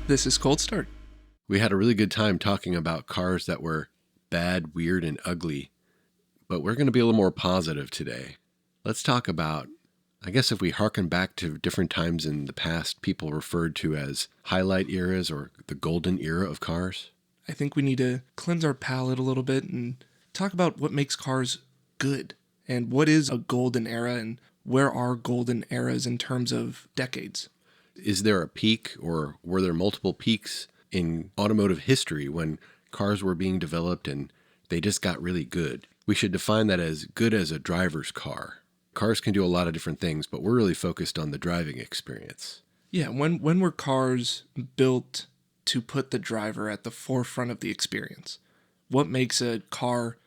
This is Cold Start. We had a really good time talking about cars that were bad, weird, and ugly, but we're going to be a little more positive today. Let's talk about, I guess if we harken back to different times in the past, people referred to as highlight eras or the golden era of cars. I think we need to cleanse our palate a little bit and talk about what makes cars good and what is a golden era and where are golden eras in terms of decades. Is there a peak or were there multiple peaks in automotive history when cars were being developed and they just got really good? We should define that as good as a driver's car. Cars can do a lot of different things, but we're really focused on the driving experience. Yeah, when were cars built to put the driver at the forefront of the experience? What makes a car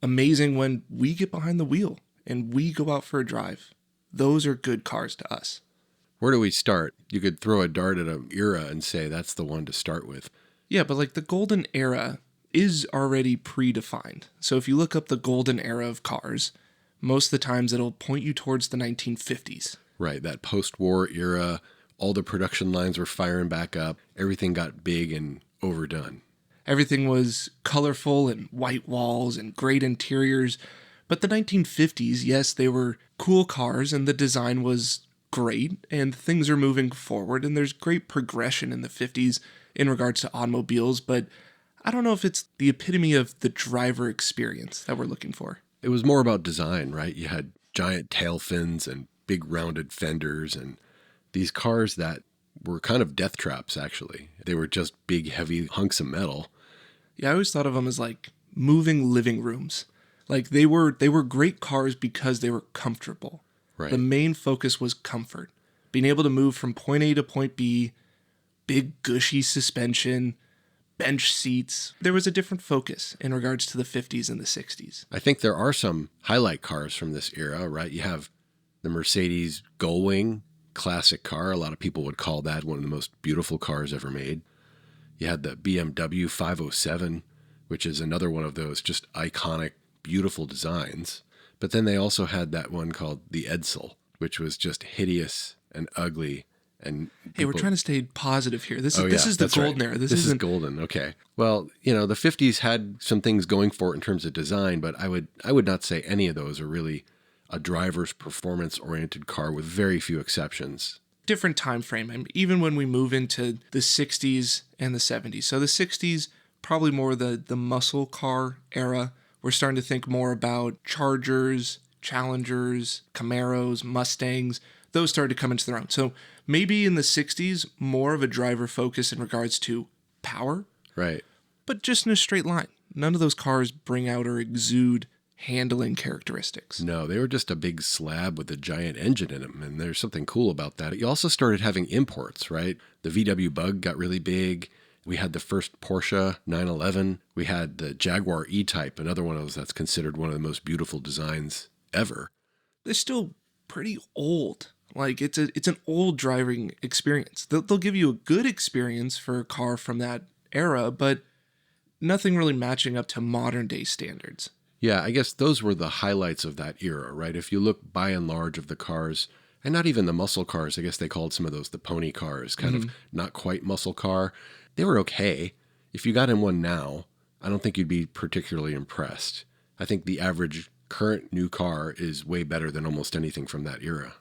amazing when we get behind the wheel and we go out for a drive? Those are good cars to us. Where do we start? You could throw a dart at an era and say that's the one to start with. Yeah, but like the golden era is already predefined. So if you look up the golden era of cars, most of the times it'll point you towards the 1950s. Right, that post-war era, all the production lines were firing back up, everything got big and overdone. Everything was colorful and white walls and great interiors. But the 1950s, yes, they were cool cars and the design was great and things are moving forward and there's great progression in the 50s in regards to automobiles, but I don't know if it's the epitome of the driver experience that we're looking for. It was more about design, right? You had giant tail fins and big rounded fenders and these cars that were kind of death traps, actually. They were just big, heavy hunks of metal. Yeah, I always thought of them as like moving living rooms. Like they were great cars because they were comfortable. Right. The main focus was comfort. Being able to move from point A to point B, big gushy suspension, bench seats. There was a different focus in regards to the 50s and the 60s. I think there are some highlight cars from this era, right? You have the Mercedes Gullwing, classic car. A lot of people would call that one of the most beautiful cars ever made. You had the BMW 507, which is another one of those just iconic, beautiful designs. But then they also had that one called the Edsel, which was just hideous and ugly. And hey, we're trying to stay positive here. This is the that's golden right. era. This is golden. Okay. Well, the 50s had some things going for it in terms of design, but I would not say any of those are really a driver's performance-oriented car with very few exceptions. Different time frame. And even when we move into the 60s and the 70s. So the 60s, probably more the muscle car era. We're starting to think more about Chargers, Challengers, Camaros, Mustangs. Those started to come into their own. So maybe in the 60s, more of a driver focus in regards to power. Right. But just in a straight line. None of those cars bring out or exude handling characteristics. No, they were just a big slab with a giant engine in them, and there's something cool about that. You also started having imports, right? The VW Bug got really big. We had the first Porsche 911. We had the Jaguar E-Type, another one of those that's considered one of the most beautiful designs ever. They're still pretty old. Like it's an old driving experience. They'll give you a good experience for a car from that era, but nothing really matching up to modern day standards. Yeah, I guess those were the highlights of that era, right? If you look by and large of the cars, and not even the muscle cars, I guess they called some of those the pony cars, kind of not quite muscle car. They were okay. If you got in one now, I don't think you'd be particularly impressed. I think the average current new car is way better than almost anything from that era.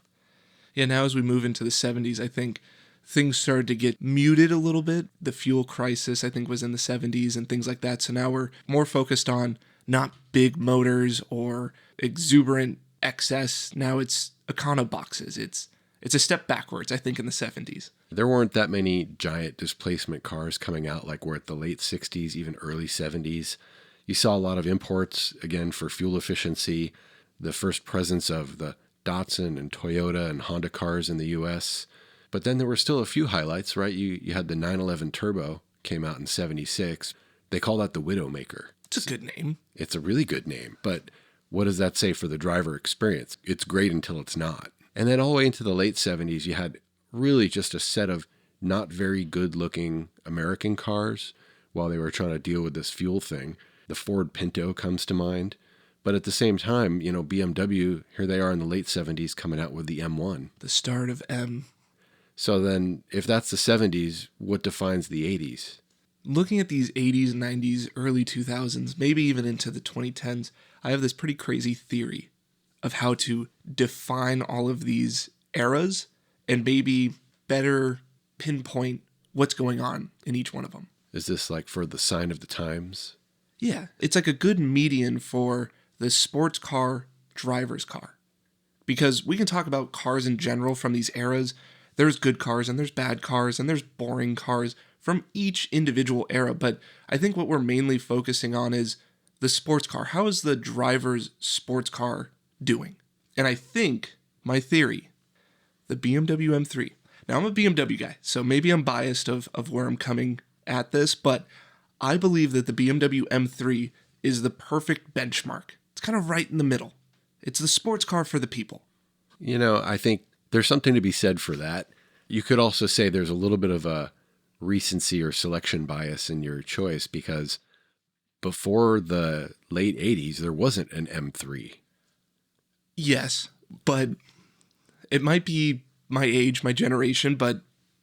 Yeah, now as we move into the 70s, I think things started to get muted a little bit. The fuel crisis, I think, was in the 70s and things like that. So now we're more focused on not big motors or exuberant excess. Now it's econo boxes. It's a step backwards, I think, in the 70s. There weren't that many giant displacement cars coming out like we're at the late 60s, even early 70s. You saw a lot of imports, again, for fuel efficiency, the first presence of the Datsun and Toyota and Honda cars in the U.S. But then there were still a few highlights, right? You had the 911 Turbo, came out in 76. They call that the Widowmaker. It's a good name. It's a really good name, but what does that say for the driver experience? It's great until it's not. And then all the way into the late 70s, you had really just a set of not very good-looking American cars while they were trying to deal with this fuel thing. The Ford Pinto comes to mind. But at the same time, BMW, here they are in the late 70s coming out with the M1. The start of M. So then, if that's the 70s, what defines the 80s? Looking at these 80s, 90s, early 2000s, maybe even into the 2010s, I have this pretty crazy theory of how to define all of these eras and maybe better pinpoint what's going on in each one of them. Is this like for the sign of the times? Yeah, it's like a good median for the sports car, driver's car. Because we can talk about cars in general from these eras. There's good cars and there's bad cars and there's boring cars from each individual era. But I think what we're mainly focusing on is the sports car. How is the driver's sports car doing? And I think, my theory, the BMW M3. Now, I'm a BMW guy, so maybe I'm biased of where I'm coming at this, but I believe that the BMW M3 is the perfect benchmark. It's kind of right in the middle. It's the sports car for the people. You know, I think there's something to be said for that. You could also say there's a little bit of a recency or selection bias in your choice because before the late 80s, there wasn't an M3. Yes, but it might be my age, my generation, but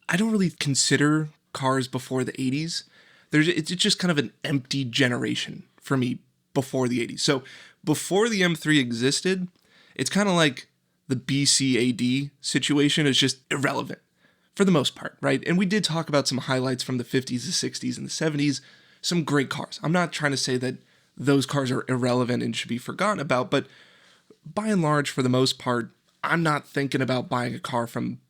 I don't really consider cars before the 80s. It's just kind of an empty generation for me before the 80s. So before the M3 existed, it's kind of like the BCAD situation is just irrelevant for the most part, right? And we did talk about some highlights from the 50s, the 60s, and the 70s, some great cars. I'm not trying to say that those cars are irrelevant and should be forgotten about, but by and large, for the most part, I'm not thinking about buying a car from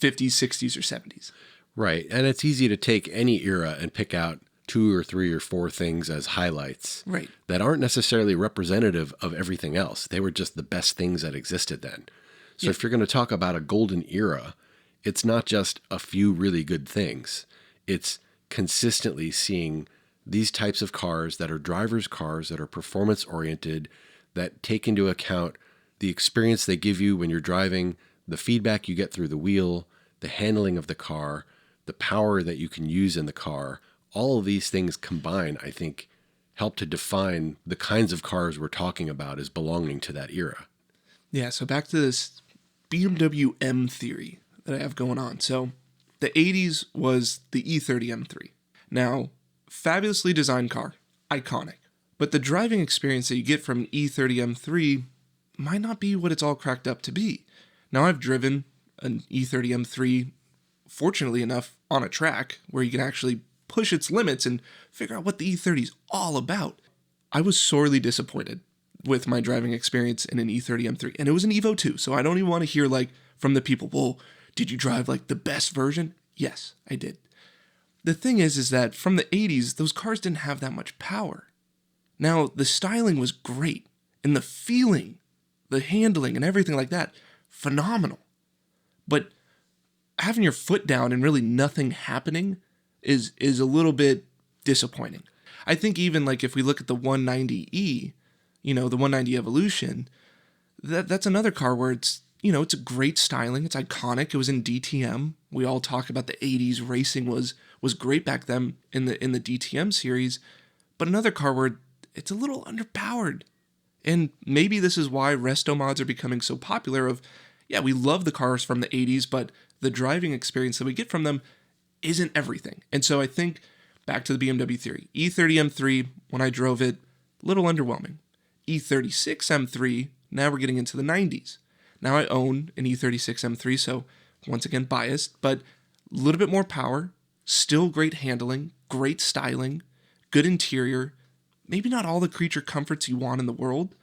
50s, 60s, or 70s. Right. And it's easy to take any era and pick out 2 or 3 or 4 things as highlights. Right. That aren't necessarily representative of everything else. They were just the best things that existed then. So if you're going to talk about a golden era, it's not just a few really good things. It's consistently seeing these types of cars that are driver's cars, that are performance oriented, that take into account the experience they give you when you're driving, the feedback you get through the wheel, the handling of the car, the power that you can use in the car. All of these things combined, I think, help to define the kinds of cars we're talking about as belonging to that era. Yeah, so back to this BMW M theory that I have going on. So the 80s was the E30 M3. Now, fabulously designed car, iconic. But the driving experience that you get from E30 M3 might not be what it's all cracked up to be. Now, I've driven an E30 M3, fortunately enough, on a track where you can actually push its limits and figure out what the E30 is all about. I was sorely disappointed with my driving experience in an E30 M3, and it was an Evo 2, so I don't even want to hear from the people, well, did you drive the best version? Yes, I did. The thing is that from the 80s, those cars didn't have that much power. Now, the styling was great, and the feeling, the handling, and everything like that, phenomenal. But having your foot down and really nothing happening is a little bit disappointing. I think even if we look at the 190E, the 190 Evolution, that's another car where it's a great styling, it's iconic. It was in DTM. We all talk about the 80s racing was great back then in the DTM series, but another car where it's a little underpowered. And maybe this is why resto mods are becoming so popular we love the cars from the 80s, but the driving experience that we get from them isn't everything. And so I think, back to the BMW theory, E30 M3, when I drove it, a little underwhelming. E36 M3, now we're getting into the 90s. Now I own an E36 M3, so once again biased, but a little bit more power, still great handling, great styling, good interior, maybe not all the creature comforts you want in the world.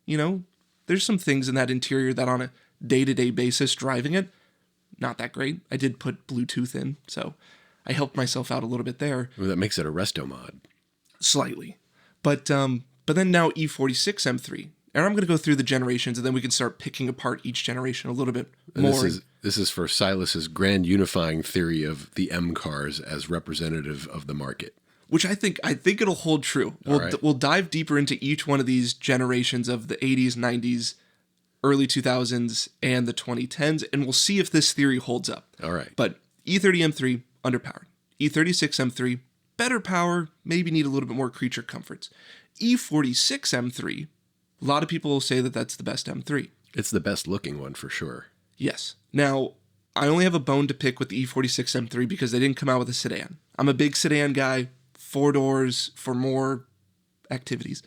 There's some things in that interior that on a day-to-day basis driving it, not that great. I did put Bluetooth in, so I helped myself out a little bit there. Well, that makes it a resto mod. Slightly. But then now E46 M3. And I'm going to go through the generations, and then we can start picking apart each generation a little bit more. This is for Sylas's grand unifying theory of the M cars as representative of the market. Which I think it'll hold true. We'll dive deeper into each one of these generations of the 80s, 90s, early 2000s, and the 2010s, and we'll see if this theory holds up. All right. But E30 M3, underpowered. E36 M3, better power, maybe need a little bit more creature comforts. E46 M3, a lot of people will say that that's the best M3. It's the best looking one for sure. Yes. Now, I only have a bone to pick with the E46 M3 because they didn't come out with a sedan. I'm a big sedan guy, 4 doors for more activities.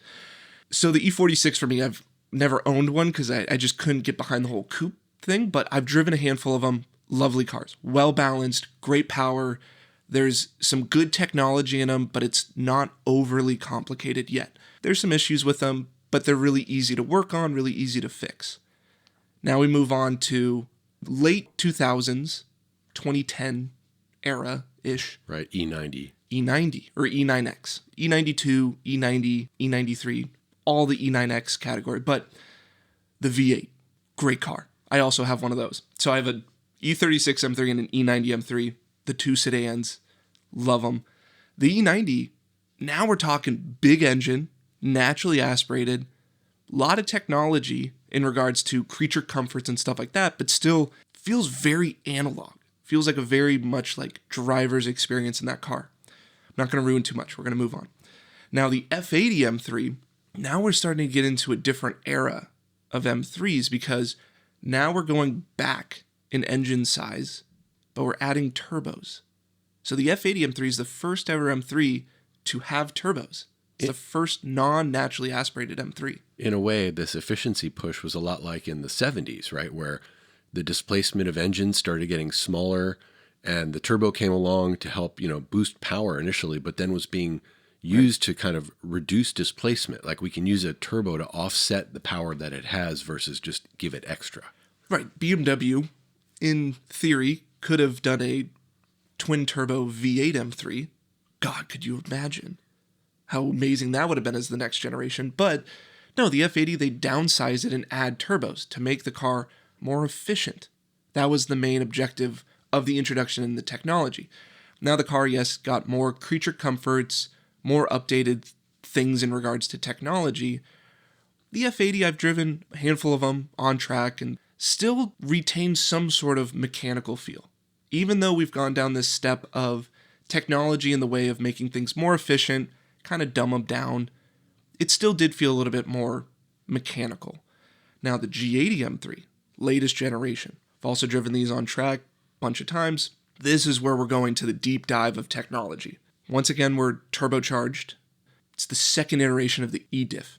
So the E46 for me, I've never owned one because I just couldn't get behind the whole coupe thing, but I've driven a handful of them. Lovely cars. Well balanced, great power. There's some good technology in them, but it's not overly complicated yet. There's some issues with them, but they're really easy to work on, really easy to fix. Now we move on to late 2000s, 2010 era-ish. Right, E90. E90 or E9X. E92, E90, E93, all the E9X category. But the V8, great car. I also have one of those. So I have an E36 M3 and an E90 M3, the 2 sedans. Love them. The E90, now we're talking big engine, naturally aspirated, a lot of technology in regards to creature comforts and stuff like that, but still feels very analog. Feels like a very much like driver's experience in that car. I'm not going to ruin too much. We're going to move on. Now the F80 M3, now we're starting to get into a different era of M3s because now we're going back in engine size, but we're adding turbos. So the F80 M3 is the first ever M3 to have turbos. It's the first non-naturally aspirated M3. In a way, this efficiency push was a lot like in the 70s, right? Where the displacement of engines started getting smaller and the turbo came along to help, boost power initially, but then was being used to kind of reduce displacement. Like we can use a turbo to offset the power that it has versus just give it extra. Right. BMW, in theory, could have done a twin-turbo V8 M3. God, could you imagine how amazing that would have been as the next generation? But no, the F80, they downsize it and add turbos to make the car more efficient. That was the main objective of the introduction in the technology. Now the car, yes, got more creature comforts, more updated things in regards to technology. The F80, I've driven a handful of them on track and still retains some sort of mechanical feel. Even though we've gone down this step of technology in the way of making things more efficient, kind of dumb them down, it still did feel a little bit more mechanical. Now the G80 M3, latest generation. I've also driven these on track a bunch of times. This is where we're going to the deep dive of technology. Once again, we're turbocharged. It's the second iteration of the eDiff,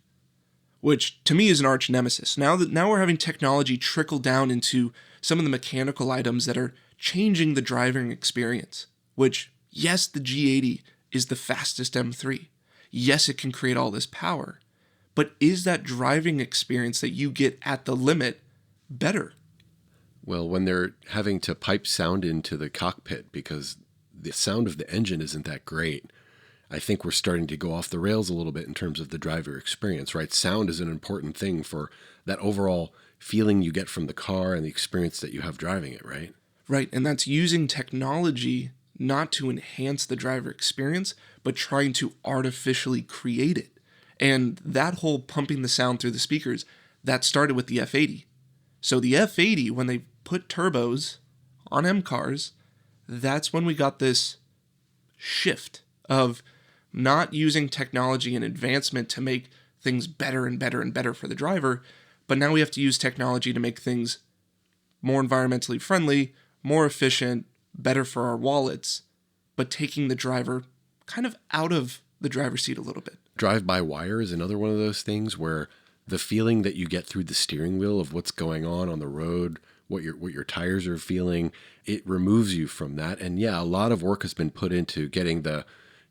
which to me is an arch nemesis. Now we're having technology trickle down into some of the mechanical items that are changing the driving experience, which, yes, the G80 is the fastest M3. Yes, it can create all this power, but is that driving experience that you get at the limit better? Well, when they're having to pipe sound into the cockpit because the sound of the engine isn't that great, I think we're starting to go off the rails a little bit in terms of the driver experience, right? Sound is an important thing for that overall feeling you get from the car and the experience that you have driving it, right? Right, and that's using technology not to enhance the driver experience, but trying to artificially create it. And that whole pumping the sound through the speakers, that started with the F80. So the F80, when they put turbos on M cars, that's when we got this shift of not using technology and advancement to make things better and better and better for the driver, but now we have to use technology to make things more environmentally friendly, more efficient, better for our wallets, but taking the driver kind of out of the driver's seat a little bit. Drive-by-wire is another one of those things where the feeling that you get through the steering wheel of what's going on the road, what your tires are feeling, it removes you from that. And yeah, a lot of work has been put into getting the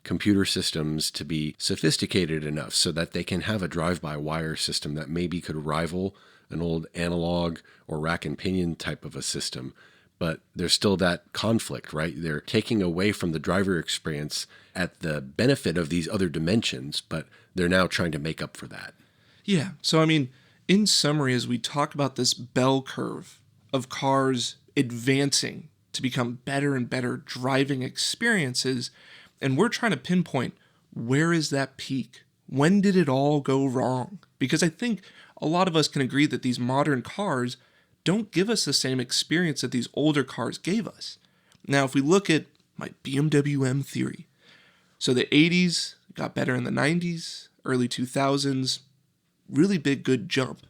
computer systems to be sophisticated enough so that they can have a drive-by-wire system that maybe could rival an old analog or rack and pinion type of a system. But there's still that conflict, right? They're taking away from the driver experience at the benefit of these other dimensions, but they're now trying to make up for that. Yeah. So, I mean, in summary, as we talk about this bell curve of cars advancing to become better and better driving experiences, and we're trying to pinpoint where is that peak? When did it all go wrong? Because I think a lot of us can agree that these modern cars don't give us the same experience that these older cars gave us. Now, if we look at my BMW M theory, so the 80s got better in the 90s, early 2000s, really big, good jump.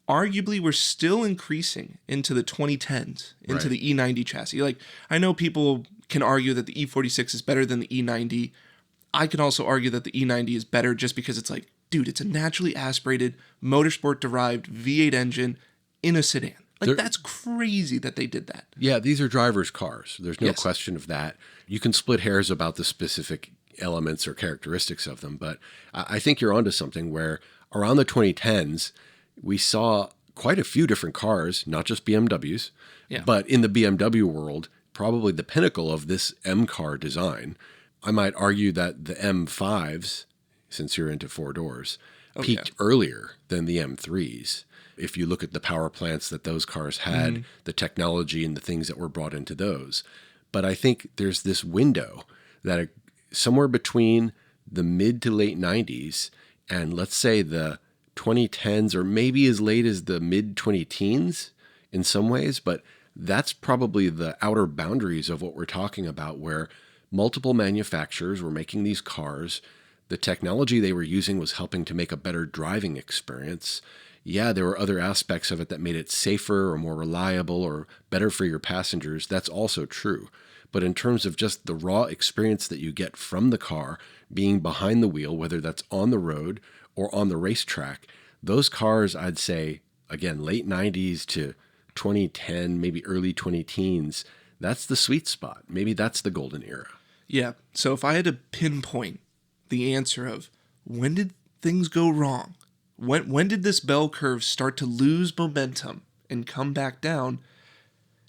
arguably we're still increasing into the 2010s, into Right. the E90 chassis. Like, I know people can argue that the E46 is better than the E90. I can also argue that the E90 is better just because it's like, dude, it's a naturally aspirated, motorsport-derived V8 engine in a sedan. Like, that's crazy that they did that. Yeah, these are drivers' cars. There's no Yes. question of that. You can split hairs about the specific elements or characteristics of them, but I think you're onto something where around the 2010s, we saw quite a few different cars, not just BMWs, Yeah. but in the BMW world, probably the pinnacle of this M car design. I might argue that the M5s, since you're into four doors, peaked earlier than the M3s. If you look at the power plants that those cars had, the technology and the things that were brought into those. But I think there's this window that somewhere between the mid to late 90s and let's say the 2010s or maybe as late as the mid 2010s in some ways, but that's probably the outer boundaries of what we're talking about, where multiple manufacturers were making these cars. The technology they were using was helping to make a better driving experience. Yeah, there were other aspects of it that made it safer or more reliable or better for your passengers. That's also true. But in terms of just the raw experience that you get from the car being behind the wheel, whether that's on the road or on the racetrack, those cars, I'd say, again, late 90s to 2010, maybe early 2010s, that's the sweet spot. Maybe that's the golden era. Yeah. So if I had to pinpoint the answer of when did things go wrong? When did this bell curve start to lose momentum and come back down?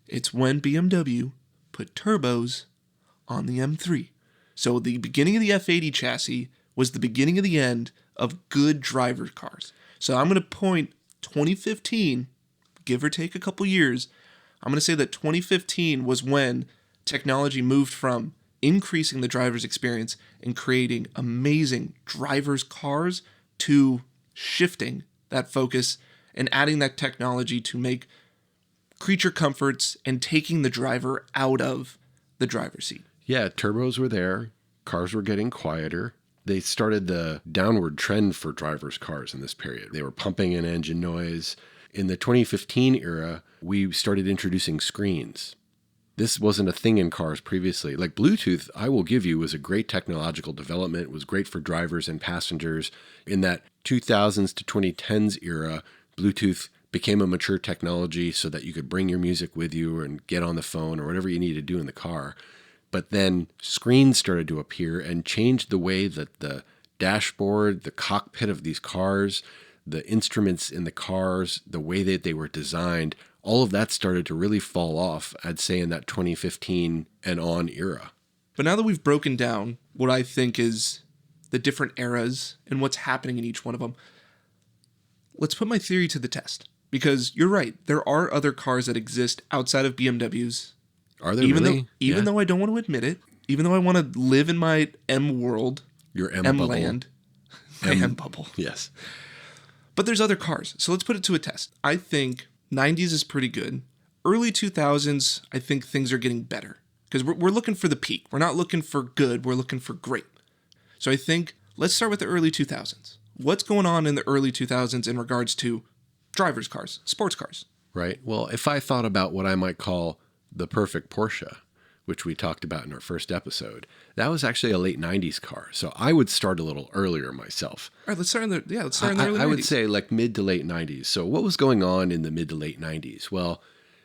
It's when BMW put turbos on the M3. So the beginning of the F80 chassis was the beginning of the end of good driver cars. So I'm going to point 2015, give or take a couple years, I'm going to say that 2015 was when technology moved from increasing the driver's experience and creating amazing driver's cars to shifting that focus and adding that technology to make creature comforts and taking the driver out of the driver's seat. Yeah, turbos were there. Cars were getting quieter. They started the downward trend for drivers' cars in this period. They were pumping in engine noise. In the 2015 era, we started introducing screens. This wasn't a thing in cars previously. Like Bluetooth, I will give you, was a great technological development. It was great for drivers and passengers. In that 2000s to 2010s era, Bluetooth became a mature technology so that you could bring your music with you and get on the phone or whatever you need to do in the car. But then screens started to appear and changed the way that the dashboard, the cockpit of these cars, the instruments in the cars, the way that they were designed, all of that started to really fall off, I'd say, in that 2015 and on era. But now that we've broken down what I think is the different eras and what's happening in each one of them, let's put my theory to the test. Because you're right, there are other cars that exist outside of BMWs. Are there Even really? Even though I don't want to admit it, even though I want to live in my M world, Your M M bubble. land, my M bubble. Yes. But there's other cars. So let's put it to a test. I think 90s is pretty good. Early 2000s, I think things are getting better. Because we're looking for the peak. We're not looking for good. We're looking for great. So I think let's start with the early 2000s. What's going on in the early 2000s in regards to driver's cars, sports cars? Right. Well, if I thought about what I might call the perfect Porsche, which we talked about in our first episode, that was actually a late 90s car. So I would start a little earlier myself. All right, let's start in the early 90s. I would say like mid to late 90s. So what was going on in the mid to late 90s? Well,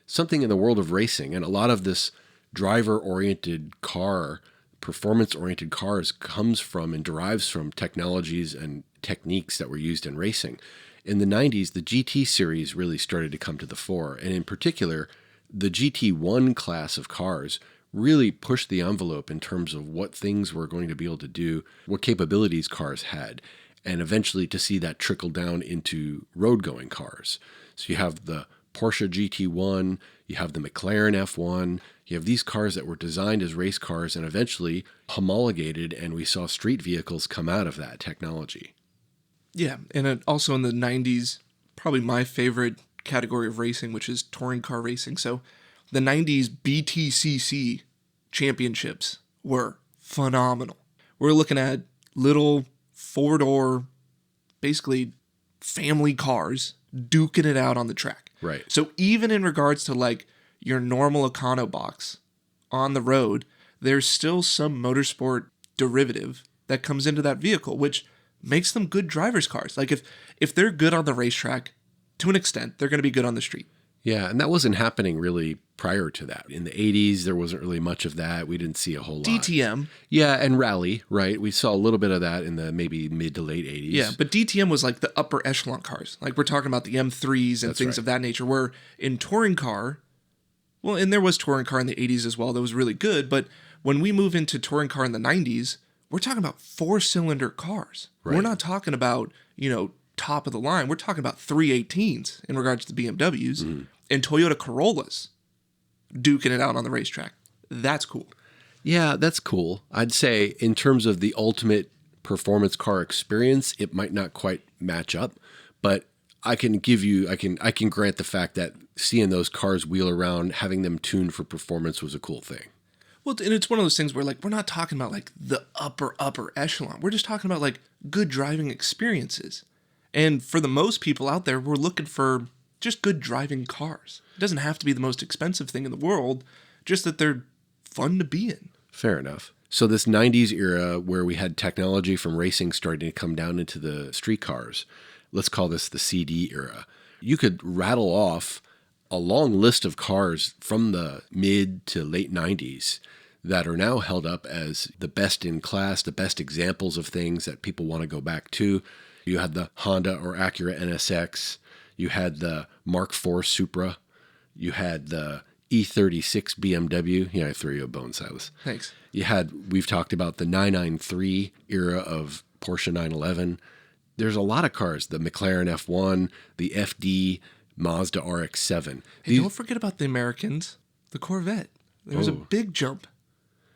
something in the world of racing, and a lot of this driver-oriented car, performance-oriented cars comes from and derives from technologies and techniques that were used in racing. In the 90s, the GT series really started to come to the fore, and in particular, the GT1 class of cars really pushed the envelope in terms of what things were going to be able to do, what capabilities cars had, and eventually to see that trickle down into road-going cars. So you have the Porsche GT1, you have the McLaren F1, you have these cars that were designed as race cars and eventually homologated, and we saw street vehicles come out of that technology. Yeah, and also in the 90s, probably my favorite category of racing, which is touring car racing. So the 90s BTCC championships were phenomenal. We're looking at little four-door, basically family cars duking it out on the track. Right. So even in regards to like your normal Econo box on the road, there's still some motorsport derivative that comes into that vehicle, which makes them good driver's cars. Like if they're good on the racetrack, to an extent, they're going to be good on the street. Yeah, and that wasn't happening really prior to that. In the 80s, there wasn't really much of that. We didn't see a whole lot. DTM. Yeah, and rally, right? We saw a little bit of that in the maybe mid to late 80s. Yeah, but DTM was like the upper echelon cars. Like we're talking about the M3s and things of that nature, where in touring car, well, and there was touring car in the 80s as well that was really good, but when we move into touring car in the 90s, we're talking about 4-cylinder cars. Right. We're not talking about, top of the line. We're talking about 318s in regards to BMWs and Toyota Corollas duking it out on the racetrack. That's cool. Yeah, that's cool. I'd say in terms of the ultimate performance car experience, it might not quite match up, but I can grant the fact that seeing those cars wheel around, having them tuned for performance was a cool thing. Well, and it's one of those things where like we're not talking about like the upper echelon. We're just talking about like good driving experiences. And for the most people out there, we're looking for just good driving cars. It doesn't have to be the most expensive thing in the world, just that they're fun to be in. Fair enough. So this 90s era where we had technology from racing starting to come down into the street cars, let's call this the CD era. You could rattle off a long list of cars from the mid to late 90s that are now held up as the best in class, the best examples of things that people want to go back to. You had the Honda or Acura NSX. You had the Mark IV Supra. You had the E36 BMW. Yeah, I threw you a bone, Sylas. Thanks. We've talked about the 993 era of Porsche 911. There's a lot of cars, the McLaren F1, the FD, Mazda RX-7. Hey, don't forget about the Americans, the Corvette. There was a big jump.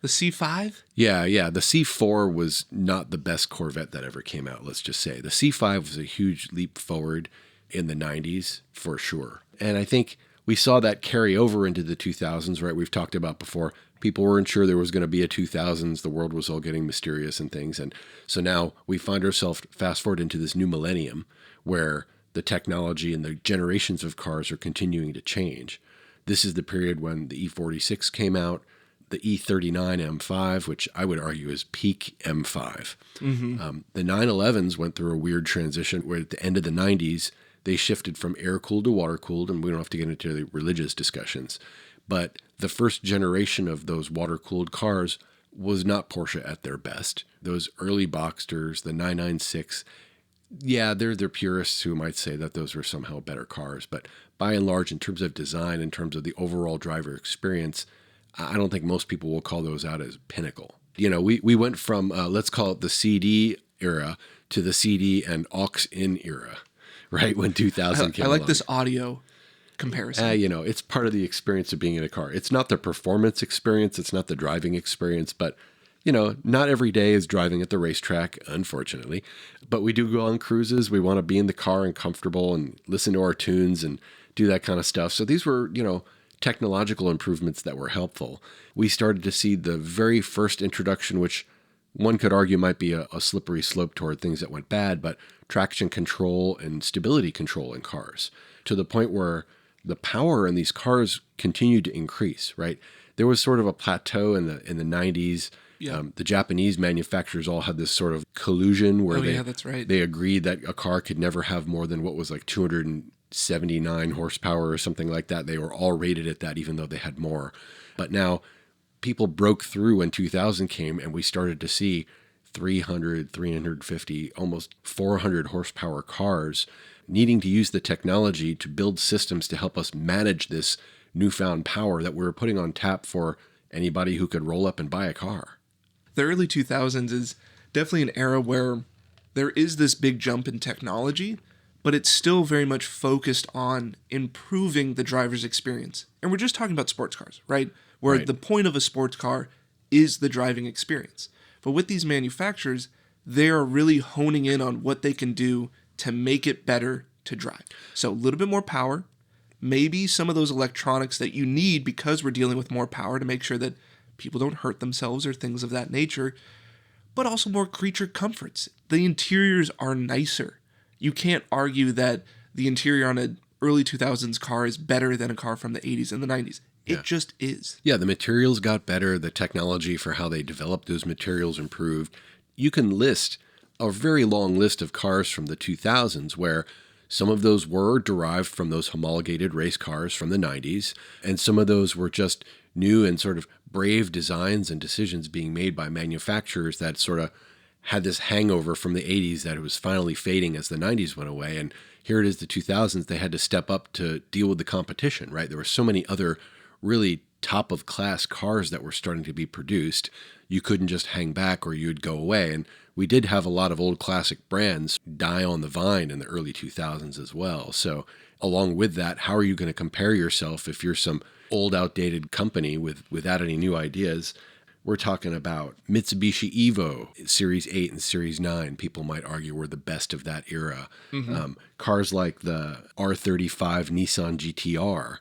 The C5? Yeah. The C4 was not the best Corvette that ever came out, let's just say. The C5 was a huge leap forward in the 90s, for sure. And I think we saw that carry over into the 2000s, right? We've talked about before. People weren't sure there was going to be a 2000s. The world was all getting mysterious and things. And so now we find ourselves fast forward into this new millennium where the technology and the generations of cars are continuing to change. This is the period when the E46 came out, the E39 M5, which I would argue is peak M5. Mm-hmm. The 911s went through a weird transition where at the end of the 90s, they shifted from air-cooled to water-cooled, and we don't have to get into the religious discussions. But the first generation of those water-cooled cars was not Porsche at their best. Those early Boxsters, the 996, yeah, they're purists who might say that those were somehow better cars. But by and large, in terms of design, in terms of the overall driver experience, I don't think most people will call those out as pinnacle. We went from, let's call it the CD era to the CD and aux-in era, right? When 2000 came along. I like this audio comparison. It's part of the experience of being in a car. It's not the performance experience. It's not the driving experience. But, not every day is driving at the racetrack, unfortunately. But we do go on cruises. We want to be in the car and comfortable and listen to our tunes and do that kind of stuff. So these were, technological improvements that were helpful. We started to see the very first introduction, which one could argue might be a slippery slope toward things that went bad, but traction control and stability control in cars, to the point where the power in these cars continued to increase, right? There was sort of a plateau in the 90s. Yeah. The Japanese manufacturers all had this sort of collusion where that's right. They agreed that a car could never have more than what was like 279 horsepower or something like that. They were all rated at that, even though they had more. But now people broke through when 2000 came, and we started to see 300, 350, almost 400 horsepower cars needing to use the technology to build systems to help us manage this newfound power that we were putting on tap for anybody who could roll up and buy a car. The early 2000s is definitely an era where there is this big jump in technology, but it's still very much focused on improving the driver's experience. And we're just talking about sports cars, right? Where the point of a sports car is the driving experience. But with these manufacturers, they are really honing in on what they can do to make it better to drive. So a little bit more power, maybe some of those electronics that you need because we're dealing with more power to make sure that people don't hurt themselves or things of that nature, but also more creature comforts. The interiors are nicer. You can't argue that the interior on an early 2000s car is better than a car from the 80s and the 90s. It just is. Yeah, the materials got better. The technology for how they developed those materials improved. You can list a very long list of cars from the 2000s where some of those were derived from those homologated race cars from the 90s, and some of those were just new and sort of brave designs and decisions being made by manufacturers that sort of had this hangover from the 80s that it was finally fading as the 90s went away. And here it is, the 2000s, they had to step up to deal with the competition, right? There were so many other really top of class cars that were starting to be produced. You couldn't just hang back or you'd go away. And we did have a lot of old classic brands die on the vine in the early 2000s as well. So along with that, how are you going to compare yourself if you're some old outdated company without any new ideas? We're talking about Mitsubishi Evo, Series 8 and Series 9. People might argue were the best of that era. Cars like the R35 Nissan GTR.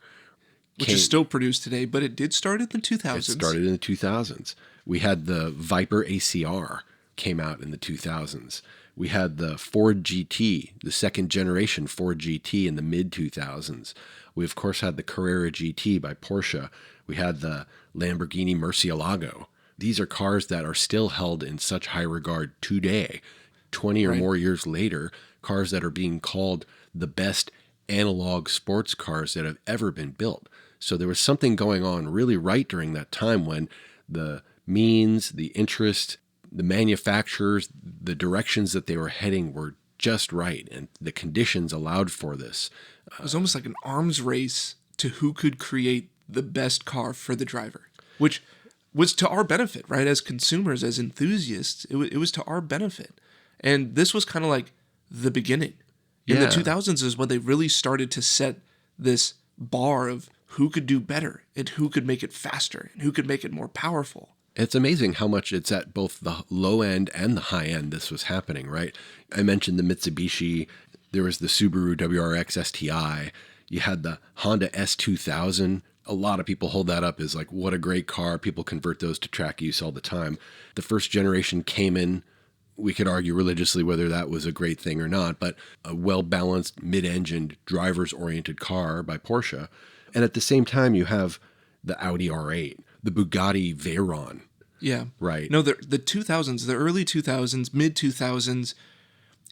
Which is still produced today, but it did start in the 2000s. It started in the 2000s. We had the Viper ACR came out in the 2000s. We had the Ford GT, the second generation Ford GT in the mid-2000s. We, of course, had the Carrera GT by Porsche. We had the Lamborghini Murcielago. These are cars that are still held in such high regard today, 20 or more years later, cars that are being called the best analog sports cars that have ever been built. So there was something going on really right during that time when the means, the interest, the manufacturers, the directions that they were heading were just right, and the conditions allowed for this. It was almost like an arms race to who could create the best car for the driver, which was to our benefit, right? As consumers, as enthusiasts, it was to our benefit. And this was kind of like the beginning. In the 2000s is when they really started to set this bar of who could do better and who could make it faster and who could make it more powerful. It's amazing how much it's at both the low end and the high end this was happening, right? I mentioned the Mitsubishi. There was the Subaru WRX STI. You had the Honda S2000. A lot of people hold that up as like, what a great car. People convert those to track use all the time. The first generation Cayman. We could argue religiously whether that was a great thing or not, but a well-balanced, mid-engined, drivers-oriented car by Porsche. And at the same time, you have the Audi R8, the Bugatti Veyron. Yeah. Right. No, the 2000s, the early 2000s, mid-2000s,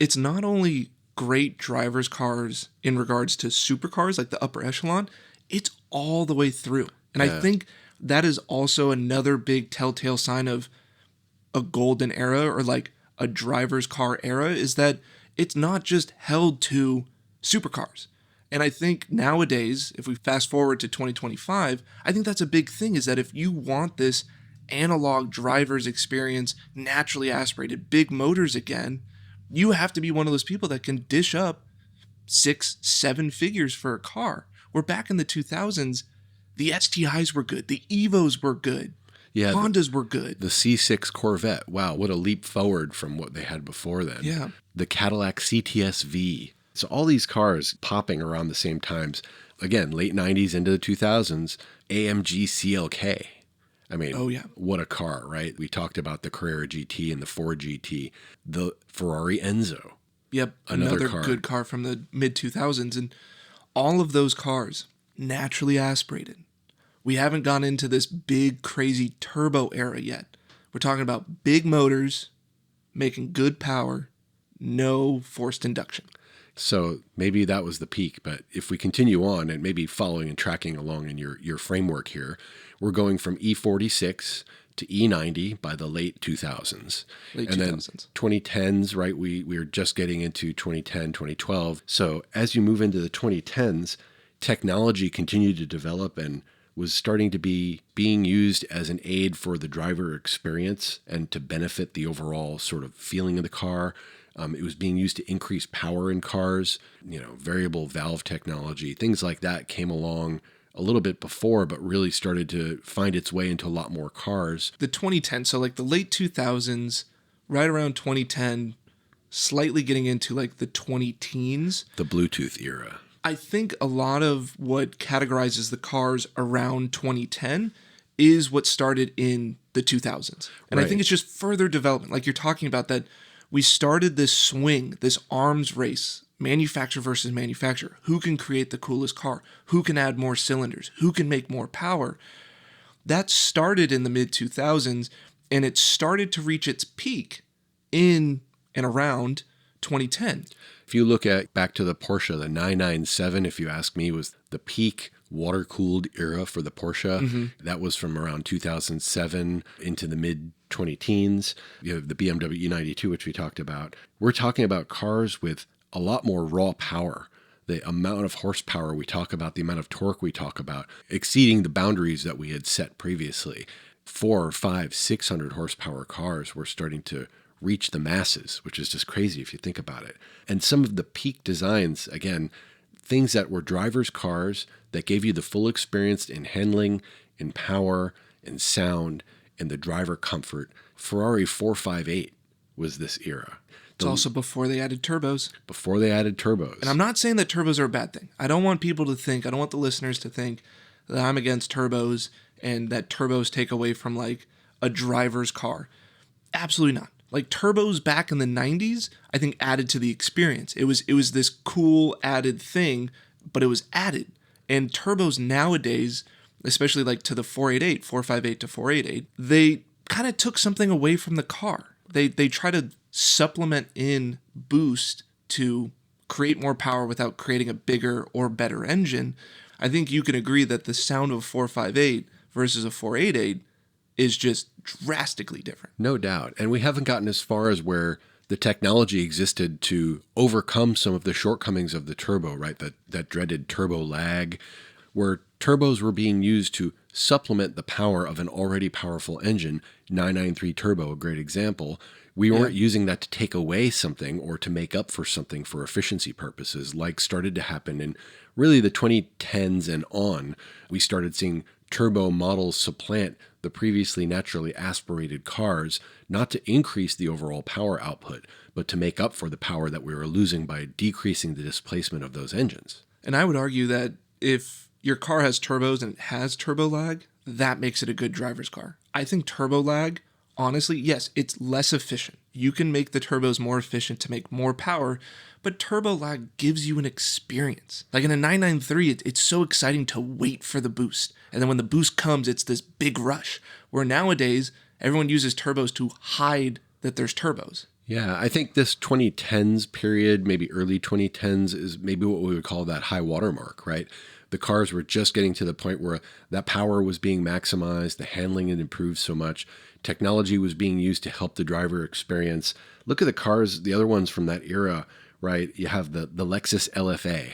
it's not only great drivers' cars in regards to supercars, like the upper echelon, it's all the way through. And I think that is also another big telltale sign of a golden era, or like a driver's car era, is that it's not just held to supercars. And I think nowadays, if we fast forward to 2025, I think that's a big thing, is that if you want this analog driver's experience, naturally aspirated, big motors again, you have to be one of those people that can dish up 6-7 figures for a car. Where back in the 2000s, the STIs were good, the Evos were good. Yeah, Hondas were good. The C6 Corvette, wow, what a leap forward from what they had before then. Yeah. The Cadillac CTS-V. So all these cars popping around the same times. Again, late 90s into the 2000s, AMG CLK. I mean, what a car, right? We talked about the Carrera GT and the Ford GT. The Ferrari Enzo. Yep, another good car from the mid-2000s. And all of those cars, naturally aspirated. We haven't gone into this big, crazy turbo era yet. We're talking about big motors, making good power, no forced induction. So maybe that was the peak, but if we continue on and maybe following and tracking along in your framework here, we're going from E46 to E90 by the late 2000s. Late and 2000s. Then 2010s, right? We're just getting into 2010, 2012. So as you move into the 2010s, technology continued to develop and was starting to be being used as an aid for the driver experience and to benefit the overall sort of feeling of the car. It was being used to increase power in cars, variable valve technology, things like that came along a little bit before, but really started to find its way into a lot more cars. The 2010, so like the late 2000s, right around 2010, slightly getting into like the 20-teens. The Bluetooth era. I think a lot of what categorizes the cars around 2010 is what started in the 2000s. And I think it's just further development. Like you're talking about that we started this swing, this arms race manufacturer versus manufacturer. Who can create the coolest car? Who can add more cylinders? Who can make more power? That started in the mid 2000s, and it started to reach its peak in and around 2010. If you look at back to the Porsche, the 997, if you ask me, was the peak water-cooled era for the Porsche. That was from around 2007 into the mid-2010s. You have the BMW E92, which we talked about. We're talking about cars with a lot more raw power. The amount of horsepower we talk about, the amount of torque we talk about, exceeding the boundaries that we had set previously. 400, 500, 600 horsepower cars were starting to reach the masses, which is just crazy if you think about it. And some of the peak designs, again, things that were drivers' cars that gave you the full experience in handling, in power, in sound, and the driver comfort. Ferrari 458 was this era. It's also before they added turbos. Before they added turbos. And I'm not saying that turbos are a bad thing. I don't want people to think, I don't want the listeners to think that I'm against turbos and that turbos take away from like a driver's car. Absolutely not. Like turbos back in the 90s, I think added to the experience. It was this cool added thing, but it was added. And turbos nowadays, especially like to the 488, 458 to 488, they kind of took something away from the car. They try to supplement in boost to create more power without creating a bigger or better engine. I think you can agree that the sound of a 458 versus a 488 is just drastically different. No doubt. And we haven't gotten as far as where the technology existed to overcome some of the shortcomings of the turbo, right? That dreaded turbo lag, where turbos were being used to supplement the power of an already powerful engine. 993 turbo, a great example. We weren't using that to take away something or to make up for something for efficiency purposes, like started to happen in really the 2010s and on. We started seeing turbo models supplant the previously naturally aspirated cars, not to increase the overall power output, but to make up for the power that we were losing by decreasing the displacement of those engines. And I would argue that if your car has turbos and it has turbo lag, that makes it a good driver's car. I think turbo lag, honestly, yes, it's less efficient. You can make the turbos more efficient to make more power, but turbo lag gives you an experience. Like in a 993, it's so exciting to wait for the boost. And then when the boost comes, it's this big rush. Where nowadays, everyone uses turbos to hide that there's turbos. Yeah, I think this 2010s period, maybe early 2010s, is maybe what we would call that high watermark, right? The cars were just getting to the point where that power was being maximized, the handling had improved so much, technology was being used to help the driver experience. Look at the cars, the other ones from that era, right? You have the Lexus LFA,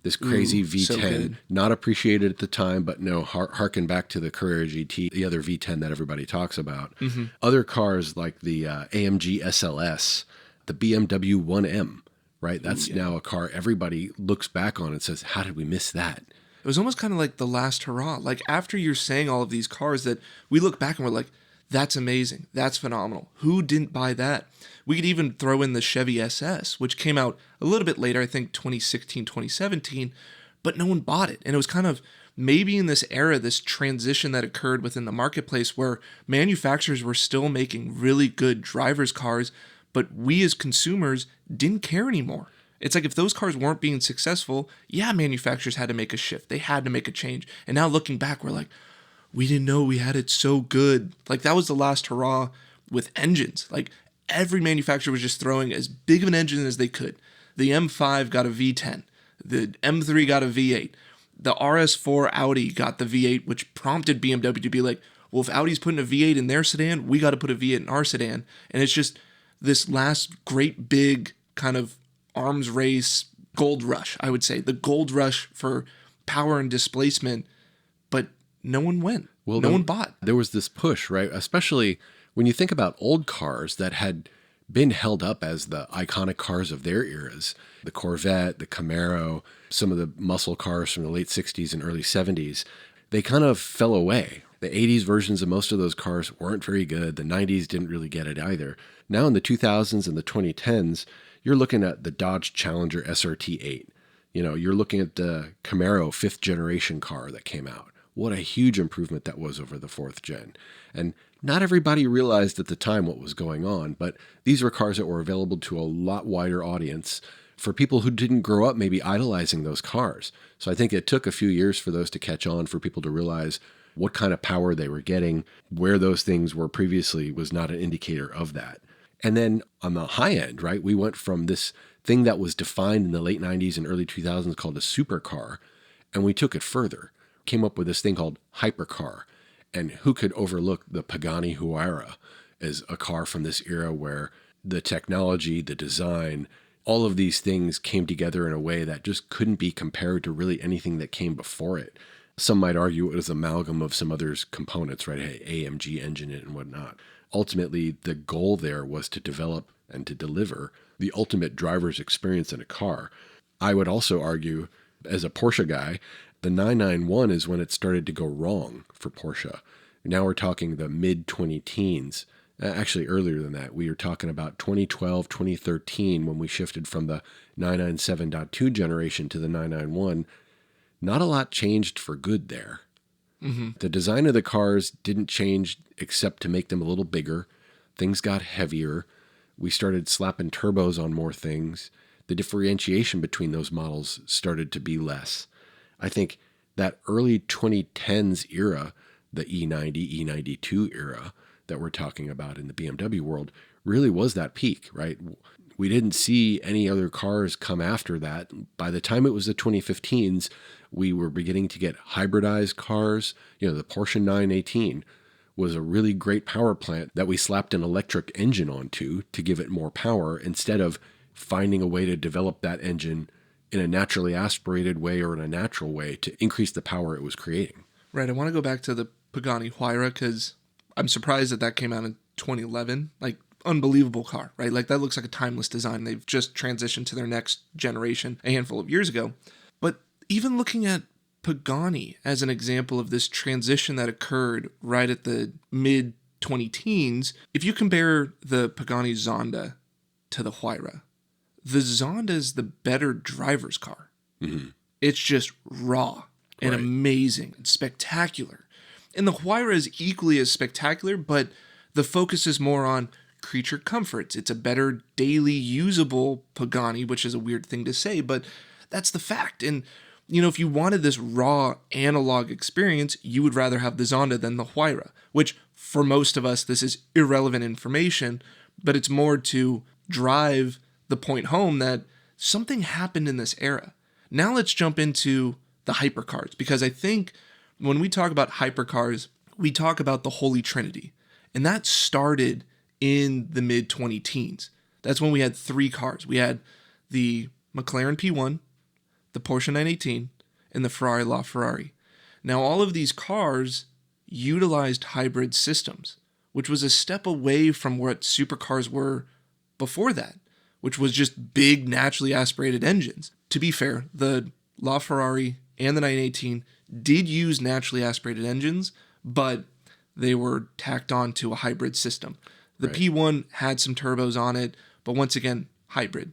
this crazy V10, so not appreciated at the time, but no, harken back to the Carrera GT, the other V10 that everybody talks about. Other cars like the AMG SLS, the BMW 1M, right? That's now a car everybody looks back on and says, how did we miss that? It was almost kind of like the last hurrah. Like after you're saying all of these cars that we look back and we're like, that's amazing. That's phenomenal. Who didn't buy that? We could even throw in the Chevy SS, which came out a little bit later, I think 2016, 2017, but no one bought it. And it was kind of maybe in this era, this transition that occurred within the marketplace where manufacturers were still making really good driver's cars, but we as consumers didn't care anymore. It's like if those cars weren't being successful, yeah, manufacturers had to make a shift. They had to make a change. And now looking back, we're like, we didn't know we had it so good. Like that was the last hurrah with engines. Like every manufacturer was just throwing as big of an engine as they could. The M5 got a V10. The M3 got a V8. The RS4 Audi got the V8, which prompted BMW to be like, well, if Audi's putting a V8 in their sedan, we got to put a V8 in our sedan. And it's just this last great big kind of arms race gold rush, I would say. The gold rush for power and displacement, but no one went. Well, no one bought. There was this push, right? Especially when you think about old cars that had been held up as the iconic cars of their eras. The Corvette, the Camaro, some of the muscle cars from the late 60s and early 70s. They kind of fell away. The 80s versions of most of those cars weren't very good. The 90s didn't really get it either. Now in the 2000s and the 2010s, you're looking at the Dodge Challenger SRT8. You know, you're looking at the Camaro 5th generation car that came out. What a huge improvement that was over the 4th gen. And not everybody realized at the time what was going on, but these were cars that were available to a lot wider audience for people who didn't grow up maybe idolizing those cars. So I think it took a few years for those to catch on, for people to realize what kind of power they were getting, where those things were previously was not an indicator of that. And then on the high end, right, we went from this thing that was defined in the late 90s and early 2000s called a supercar, and we took it further. Came up with this thing called hypercar. And who could overlook the Pagani Huayra as a car from this era where the technology, the design, all of these things came together in a way that just couldn't be compared to really anything that came before it. Some might argue it was an amalgam of some other components, right? Hey, AMG engine and whatnot. Ultimately, the goal there was to develop and to deliver the ultimate driver's experience in a car. I would also argue, as a Porsche guy, the 991 is when it started to go wrong for Porsche. Now we're talking the mid-2010s. Actually, earlier than that, we were talking about 2012, 2013, when we shifted from the 997.2 generation to the 991. Not a lot changed for good there. Mm-hmm. The design of the cars didn't change except to make them a little bigger. Things got heavier. We started slapping turbos on more things. The differentiation between those models started to be less. I think that early 2010s era, the E90, E92 era that we're talking about in the BMW world, really was that peak, right? We didn't see any other cars come after that. By the time it was the 2015s, we were beginning to get hybridized cars. You know, the Porsche 918 was a really great power plant that we slapped an electric engine onto to give it more power instead of finding a way to develop that engine in a naturally aspirated way or in a natural way to increase the power it was creating. Right. I want to go back to the Pagani Huayra because I'm surprised that came out in 2011. Like, unbelievable car, right? Like, that looks like a timeless design. They've just transitioned to their next generation a handful of years ago. But even looking at Pagani as an example of this transition that occurred right at the mid 2010s, if you compare the Pagani Zonda to the Huayra, the Zonda is the better driver's car. Mm-hmm. It's just raw and amazing and spectacular. And the Huayra is equally as spectacular, but the focus is more on creature comforts. It's a better daily usable Pagani, which is a weird thing to say, but that's the fact. And, you know, if you wanted this raw analog experience, you would rather have the Zonda than the Huayra, which for most of us, this is irrelevant information, but it's more to drive the point home that something happened in this era. Now let's jump into the hypercars, because I think when we talk about hypercars, we talk about the Holy Trinity, and that started in the mid-2010s. That's when we had three cars. We had the McLaren P1, the Porsche 918, and the Ferrari LaFerrari. Now, all of these cars utilized hybrid systems, which was a step away from what supercars were before that, which was just big, naturally aspirated engines. To be fair, the LaFerrari and the 918 did use naturally aspirated engines, but they were tacked on to a hybrid system. The P1 had some turbos on it, but once again, hybrid.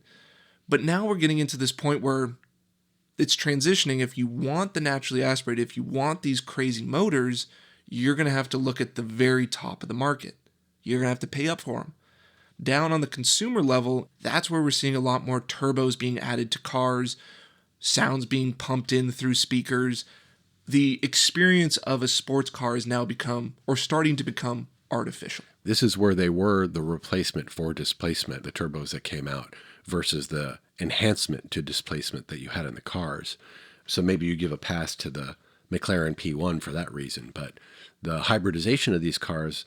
But now we're getting into this point where it's transitioning. If you want the naturally aspirated, if you want these crazy motors, you're going to have to look at the very top of the market. You're going to have to pay up for them. Down on the consumer level, that's where we're seeing a lot more turbos being added to cars, sounds being pumped in through speakers. The experience of a sports car is now starting to become artificial. This is where they were the replacement for displacement, the turbos that came out, versus the enhancement to displacement that you had in the cars. So maybe you give a pass to the McLaren P1 for that reason, but the hybridization of these cars,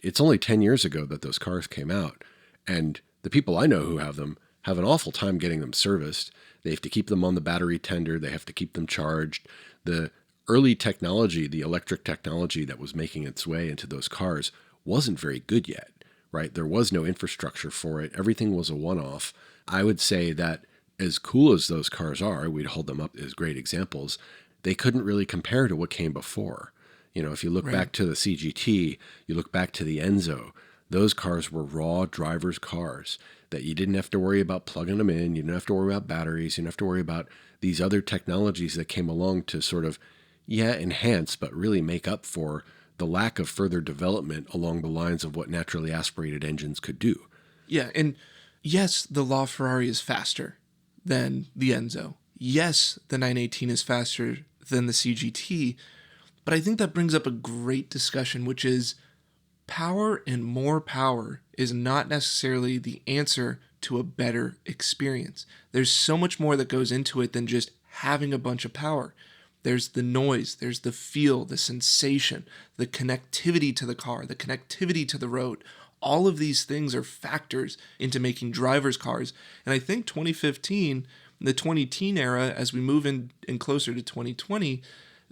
it's only 10 years ago that those cars came out, and the people I know who have them have an awful time getting them serviced. They have to keep them on the battery tender. They have to keep them charged. The early technology, the electric technology that was making its way into those cars wasn't very good yet, right? There was no infrastructure for it. Everything was a one-off. I would say that as cool as those cars are, we'd hold them up as great examples, they couldn't really compare to what came before. You know, if you look back to the CGT, you look back to the Enzo, those cars were raw driver's cars that you didn't have to worry about plugging them in. You didn't have to worry about batteries. You didn't have to worry about these other technologies that came along to sort of, enhance, but really make up for the lack of further development along the lines of what naturally aspirated engines could do. Yeah, and yes, the LaFerrari is faster. than the Enzo. Yes, the 918 is faster than the CGT, but I think that brings up a great discussion, which is power and more power is not necessarily the answer to a better experience. There's so much more that goes into it than just having a bunch of power. There's the noise, there's the feel, the sensation, the connectivity to the car, the connectivity to the road. All of these things are factors into making drivers' cars. And I think 2015, the 2010 era, as we move in closer to 2020,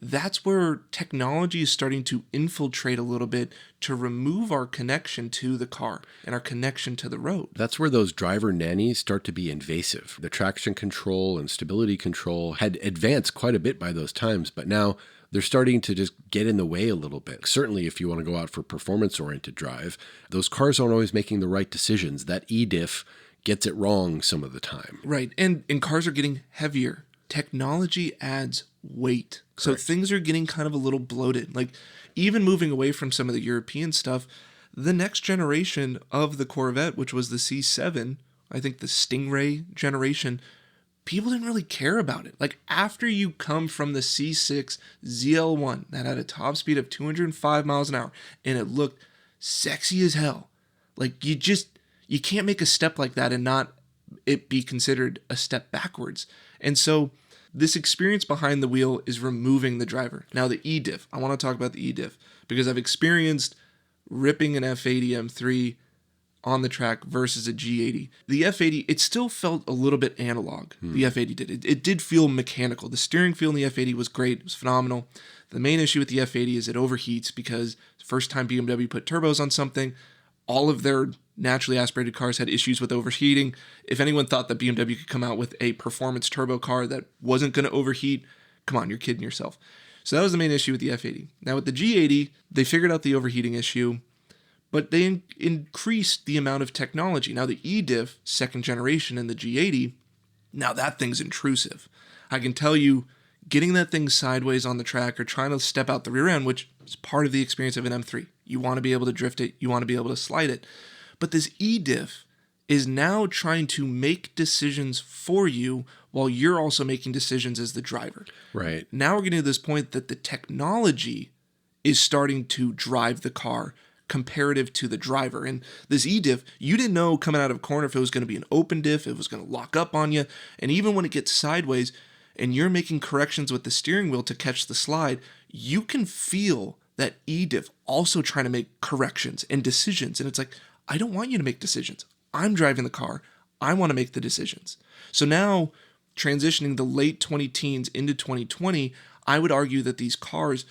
that's where technology is starting to infiltrate a little bit to remove our connection to the car and our connection to the road. That's where those driver nannies start to be invasive. The traction control and stability control had advanced quite a bit by those times, but now they're starting to just get in the way a little bit. Certainly, if you want to go out for performance-oriented drive, those cars aren't always making the right decisions. That E-diff gets it wrong some of the time. Right, and cars are getting heavier. Technology adds weight. So Correct. Things are getting kind of a little bloated. Like, even moving away from some of the European stuff, the next generation of the Corvette, which was the C7, I think the Stingray generation, people didn't really care about it. Like, after you come from the C6 ZL1 that had a top speed of 205 miles an hour and it looked sexy as hell, like, you can't make a step like that and not it be considered a step backwards. And so this experience behind the wheel is removing the driver. Now, the E-diff. I want to talk about the E-diff because I've experienced ripping an F80 M3 on the track versus a G80. The F80, it still felt a little bit analog. The F80 did. It did feel mechanical. The steering feel in the F80 was great. It was phenomenal. The main issue with the F80 is it overheats because the first time BMW put turbos on something, all of their naturally aspirated cars had issues with overheating. If anyone thought that BMW could come out with a performance turbo car that wasn't going to overheat, come on, you're kidding yourself. So that was the main issue with the F80. Now with the G80, they figured out the overheating issue, but they increased the amount of technology. Now the E-diff, second generation, and the G80, now that thing's intrusive. I can tell you, getting that thing sideways on the track or trying to step out the rear end, which is part of the experience of an M3. You want to be able to drift it. You want to be able to slide it. But this E-diff is now trying to make decisions for you while you're also making decisions as the driver. Right. Now we're getting to this point that the technology is starting to drive the car comparative to the driver. And this E-diff, you didn't know coming out of a corner if it was going to be an open diff, if it was going to lock up on you. And even when it gets sideways and you're making corrections with the steering wheel to catch the slide, you can feel that E-diff also trying to make corrections and decisions. And it's like, I don't want you to make decisions. I'm driving the car. I want to make the decisions. So now, transitioning the late 2010s into 2020, I would argue that these cars,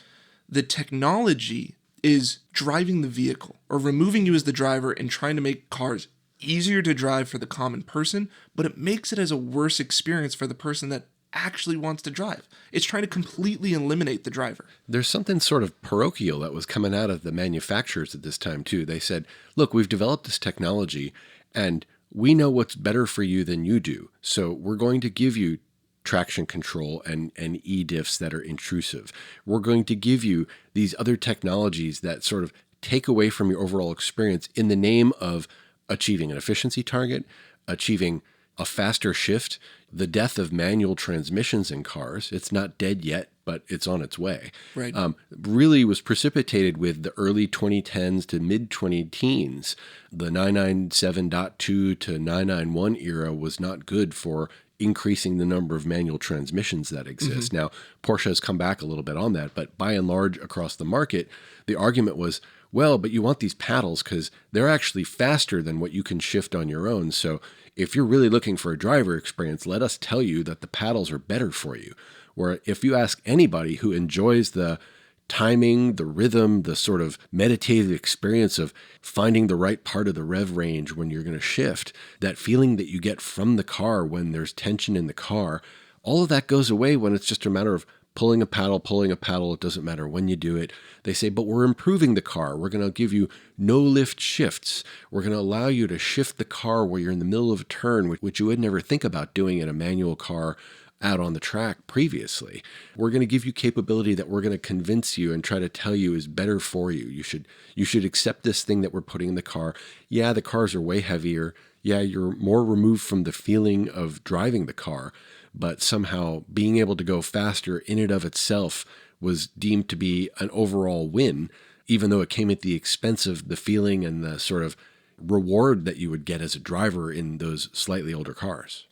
the technology is driving the vehicle or removing you as the driver and trying to make cars easier to drive for the common person, but it makes it as a worse experience for the person that actually wants to drive. It's trying to completely eliminate the driver. There's something sort of parochial that was coming out of the manufacturers at this time too. They said, look, we've developed this technology and we know what's better for you than you do. So we're going to give you traction control and E-diffs that are intrusive. We're going to give you these other technologies that sort of take away from your overall experience in the name of achieving an efficiency target, achieving a faster shift, the death of manual transmissions in cars. It's not dead yet, but it's on its way. Right. Really was precipitated with the early 2010s to mid 2010s. The 997.2 to 991 era was not good for increasing the number of manual transmissions that exist. Now, Porsche has come back a little bit on that, but by and large across the market, the argument was, well, but you want these paddles because they're actually faster than what you can shift on your own. So if you're really looking for a driver experience, let us tell you that the paddles are better for you. Or if you ask anybody who enjoys the timing, the rhythm, the sort of meditative experience of finding the right part of the rev range when you're going to shift, that feeling that you get from the car when there's tension in the car, all of that goes away when it's just a matter of pulling a paddle. It doesn't matter when you do it. They say, but we're improving the car. We're going to give you no lift shifts. We're going to allow you to shift the car where you're in the middle of a turn, which you would never think about doing in a manual car out on the track previously. We're going to give you capability that we're going to convince you and try to tell you is better for you. You should accept this thing that we're putting in the car. Yeah, the cars are way heavier. Yeah, you're more removed from the feeling of driving the car, but somehow being able to go faster in and of itself was deemed to be an overall win, even though it came at the expense of the feeling and the sort of reward that you would get as a driver in those slightly older cars.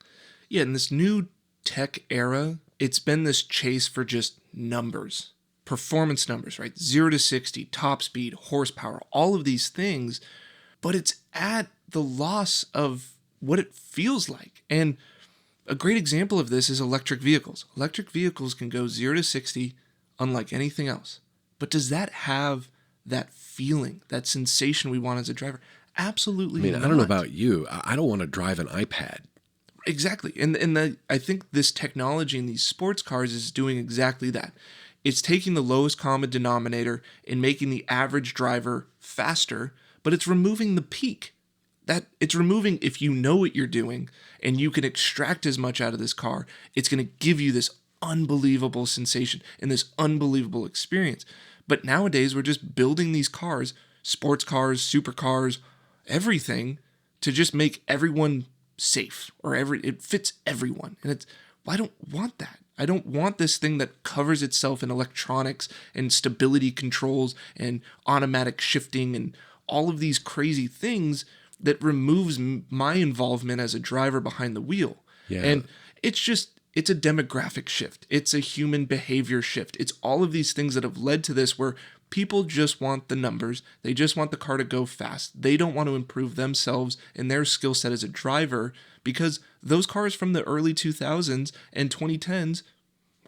Yeah, in this new tech era, it's been this chase for just numbers, performance numbers, right? 0 to 60, top speed, horsepower, all of these things, but it's at the loss of what it feels like. And a great example of this is electric vehicles. Electric vehicles can go 0 to 60 unlike anything else. But does that have that feeling, that sensation we want as a driver? Absolutely not. I don't know about you. I don't want to drive an iPad. Exactly. And I think this technology in these sports cars is doing exactly that. It's taking the lowest common denominator and making the average driver faster, but it's removing the peak. That it's removing, if you know what you're doing and you can extract as much out of this car, it's going to give you this unbelievable sensation and this unbelievable experience. But nowadays we're just building these cars, sports cars, supercars, everything, to just make everyone safe, or it fits everyone. And I don't want that. I don't want this thing that covers itself in electronics and stability controls and automatic shifting and all of these crazy things that removes my involvement as a driver behind the wheel. Yeah. And it's a demographic shift. It's a human behavior shift. It's all of these things that have led to this, where people just want the numbers. They just want the car to go fast. They don't want to improve themselves and their skill set as a driver, because those cars from the early 2000s and 2010s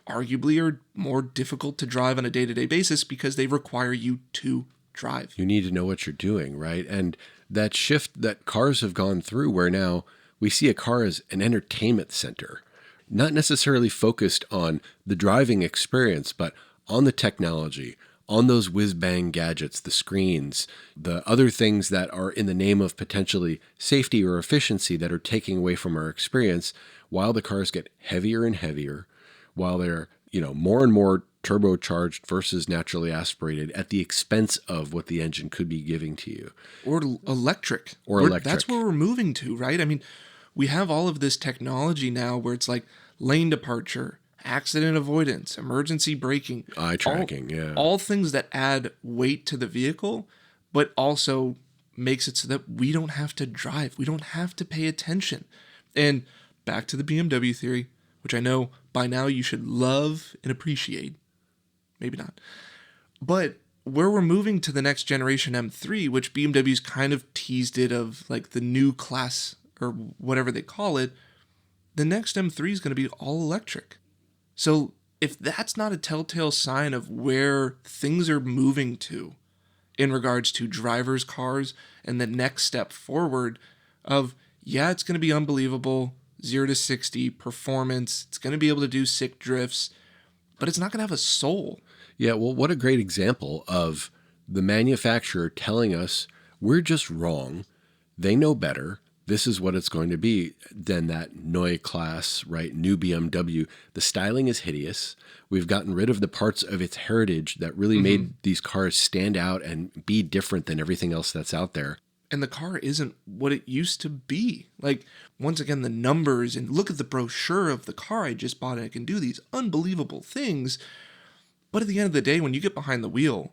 arguably are more difficult to drive on a day-to-day basis because they require you to drive. You need to know what you're doing, right? And that shift that cars have gone through, where now we see a car as an entertainment center, not necessarily focused on the driving experience, but on the technology, on those whiz-bang gadgets, the screens, the other things that are in the name of potentially safety or efficiency that are taking away from our experience, while the cars get heavier and heavier, while they're, more and more turbocharged versus naturally aspirated at the expense of what the engine could be giving to you. Or electric. That's where we're moving to, right? I mean, we have all of this technology now where it's like lane departure, accident avoidance, emergency braking. Eye tracking, yeah. All things that add weight to the vehicle, but also makes it so that we don't have to drive. We don't have to pay attention. And back to the BMW theory, which I know by now you should love and appreciate. Maybe not. But where we're moving to the next generation M3, which BMW's kind of teased it of like the new class or whatever they call it, the next M3 is going to be all electric. So if that's not a telltale sign of where things are moving to in regards to drivers' cars and the next step forward of, yeah, it's going to be unbelievable, 0 to 60, performance, it's going to be able to do sick drifts, but it's not going to have a soul. Yeah, well, what a great example of the manufacturer telling us we're just wrong. They know better. This is what it's going to be. Then that Neue Class, right? New BMW. The styling is hideous. We've gotten rid of the parts of its heritage that really made these cars stand out and be different than everything else that's out there. And the car isn't what it used to be. Like, once again, the numbers, and look at the brochure of the car I just bought, and it can do these unbelievable things. But at the end of the day, when you get behind the wheel,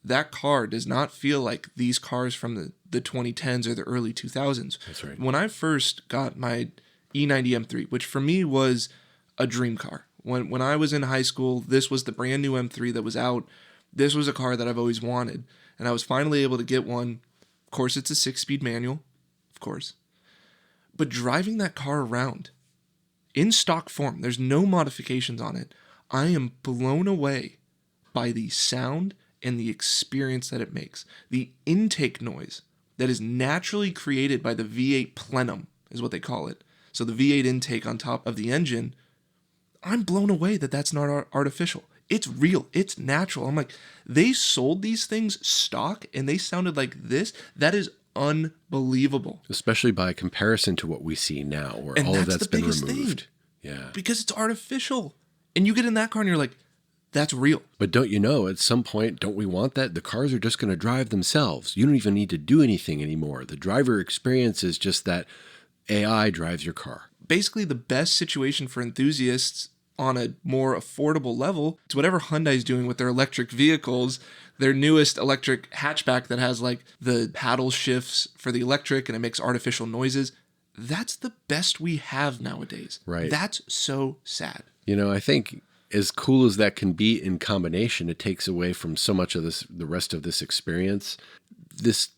that car does not feel like these cars from the 2010s or the early 2000s. That's right. When I first got my E90 M3, which for me was a dream car. When I was in high school, this was the brand new M3 that was out. This was a car that I've always wanted. And I was finally able to get one. Of course, it's a 6-speed manual. Of course. But driving that car around in stock form, there's no modifications on it. I am blown away by the sound and the experience that it makes. The intake noise that is naturally created by the V8 plenum is what they call it. So the V8 intake on top of the engine, I'm blown away that that's not artificial. It's real. It's natural. I'm like, they sold these things stock and they sounded like this. That is unbelievable. Especially by comparison to what we see now, where all of that's been removed. Yeah. Because it's artificial. And you get in that car and you're like, That's real. But don't you know, at some point, don't we want that? The cars are just going to drive themselves. You don't even need to do anything anymore. The driver experience is just that AI drives your car. Basically, the best situation for enthusiasts on a more affordable level is whatever Hyundai's doing with their electric vehicles, their newest electric hatchback that has like the paddle shifts for the electric and it makes artificial noises. That's the best we have nowadays. Right. That's so sad. You know, I think as cool as that can be in combination, it takes away from so much of this, the rest of this experience, this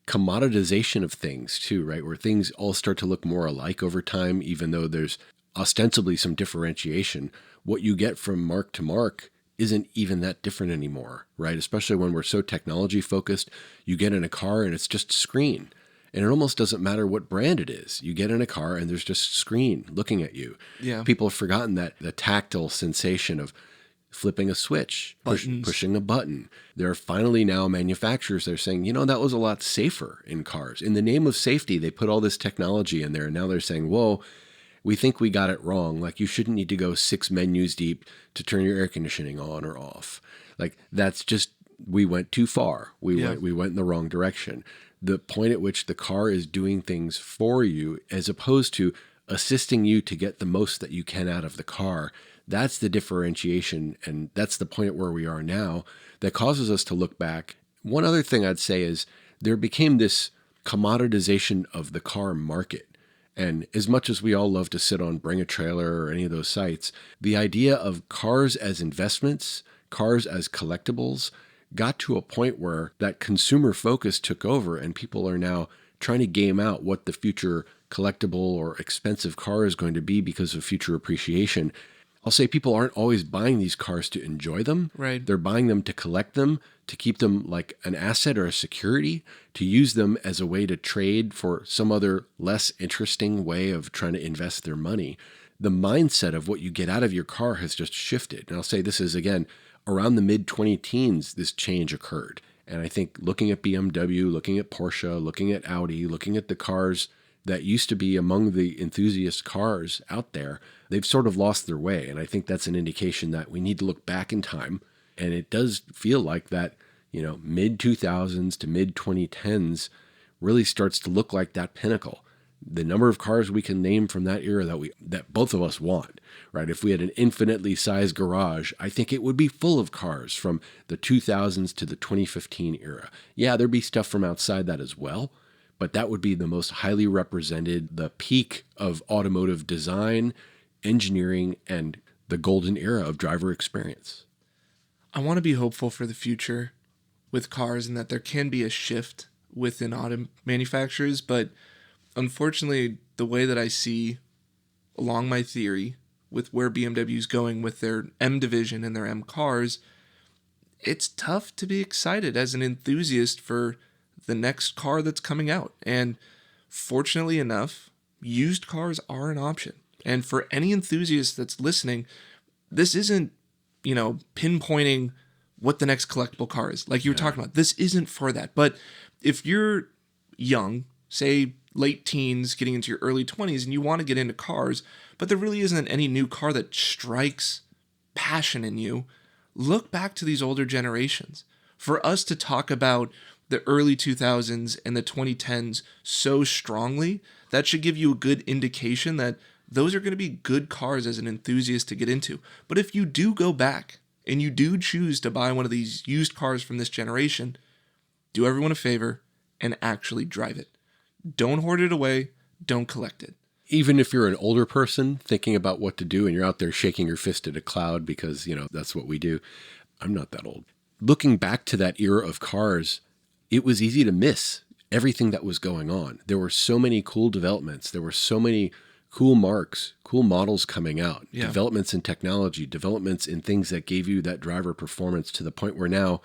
commoditization of things too, right? Where things all start to look more alike over time, even though there's ostensibly some differentiation. What you get from mark to mark isn't even that different anymore, right? Especially when we're so technology focused. You get in a car and it's just screen. And it almost doesn't matter what brand it is. You get in a car and there's just screen looking at you. Yeah. People have forgotten that the tactile sensation of flipping a switch, pushing a button. There are finally now manufacturers that are saying, you know, that was a lot safer in cars. In the name of safety, they put all this technology in there. And now they're saying, whoa, we think we got it wrong. Like you shouldn't need to go 6 menus deep to turn your air conditioning on or off. Like that's just, we went too far. We went in the wrong direction. The point at which the car is doing things for you as opposed to assisting you to get the most that you can out of the car. That's the differentiation. And that's the point where we are now that causes us to look back. One other thing I'd say is there became this commoditization of the car market. And as much as we all love to sit on Bring a Trailer or any of those sites, the idea of cars as investments, cars as collectibles, got to a point where that consumer focus took over and people are now trying to game out what the future collectible or expensive car is going to be because of future appreciation. I'll say people aren't always buying these cars to enjoy them. Right. They're buying them to collect them, to keep them like an asset or a security, to use them as a way to trade for some other less interesting way of trying to invest their money. The mindset of what you get out of your car has just shifted. And I'll say this is, again, around the mid-20 teens, this change occurred. And I think looking at BMW, looking at Porsche, looking at Audi, looking at the cars that used to be among the enthusiast cars out there, they've sort of lost their way. And I think that's an indication that we need to look back in time. And it does feel like that, you know, mid-2000s to mid-2010s really starts to look like that pinnacle. The number of cars we can name from that era that both of us want, right? If we had an infinitely sized garage, I think it would be full of cars from the 2000s to the 2015 era. Yeah, there'd be stuff from outside that as well, but that would be the most highly represented, the peak of automotive design, engineering, and the golden era of driver experience. I want to be hopeful for the future with cars and that there can be a shift within auto manufacturers, but unfortunately, the way that I see along my theory with where BMW is going with their M division and their M cars, it's tough to be excited as an enthusiast for the next car that's coming out. And fortunately enough, used cars are an option. And for any enthusiast that's listening, this isn't, you know, pinpointing what the next collectible car is. Like you were talking about, this isn't for that. But if you're young, say late teens, getting into your early 20s, and you want to get into cars, but there really isn't any new car that strikes passion in you, look back to these older generations. For us to talk about the early 2000s and the 2010s so strongly, that should give you a good indication that those are going to be good cars as an enthusiast to get into. But if you do go back and you do choose to buy one of these used cars from this generation, do everyone a favor and actually drive it. Don't hoard it away. Don't collect it. Even if you're an older person thinking about what to do and you're out there shaking your fist at a cloud because, you know, that's what we do. I'm not that old. Looking back to that era of cars, it was easy to miss everything that was going on. There were so many cool developments. There were so many cool marks, cool models coming out, developments in technology, developments in things that gave you that driver performance to the point where now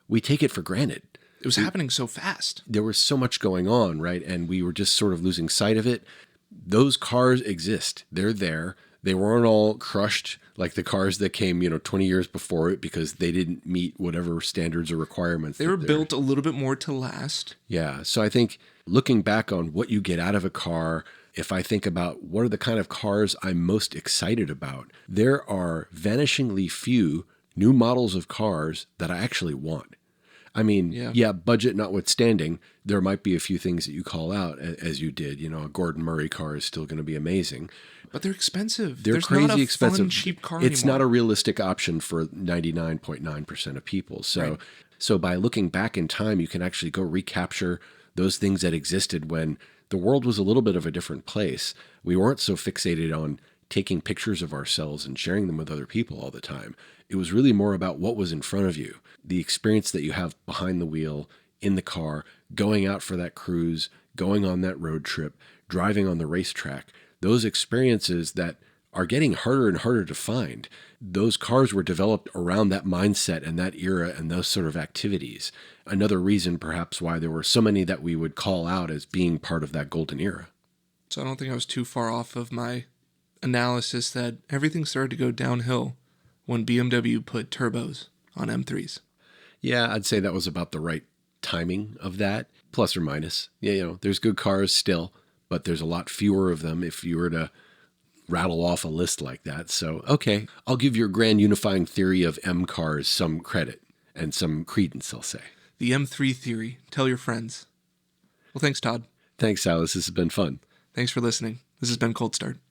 we take it for granted. It was happening so fast. There was so much going on, right? And we were just sort of losing sight of it. Those cars exist. They're there. They weren't all crushed like the cars that came, 20 years before it because they didn't meet whatever standards or requirements. They were built a little bit more to last. Yeah. So I think looking back on what you get out of a car, if I think about what are the kind of cars I'm most excited about, there are vanishingly few new models of cars that I actually want. I mean, yeah, budget notwithstanding, there might be a few things that you call out as you did. You know, a Gordon Murray car is still going to be amazing. But they're expensive. They're There's crazy not a expensive. fun, cheap car It's anymore. not a realistic option for 99.9% of people. So by looking back in time, you can actually go recapture those things that existed when the world was a little bit of a different place. We weren't so fixated on taking pictures of ourselves and sharing them with other people all the time. It was really more about what was in front of you, the experience that you have behind the wheel, in the car, going out for that cruise, going on that road trip, driving on the racetrack. Those experiences that are getting harder and harder to find. Those cars were developed around that mindset and that era and those sort of activities. Another reason perhaps why there were so many that we would call out as being part of that golden era. So I don't think I was too far off of my analysis that everything started to go downhill when BMW put turbos on M3s. Yeah, I'd say that was about the right timing of that, plus or minus. Yeah, you know, there's good cars still, but there's a lot fewer of them if you were to rattle off a list like that. So, okay, I'll give your grand unifying theory of M cars some credit and some credence, I'll say. The M3 theory. Tell your friends. Well, thanks, Todd. Thanks, Sylas. This has been fun. Thanks for listening. This has been Cold Start.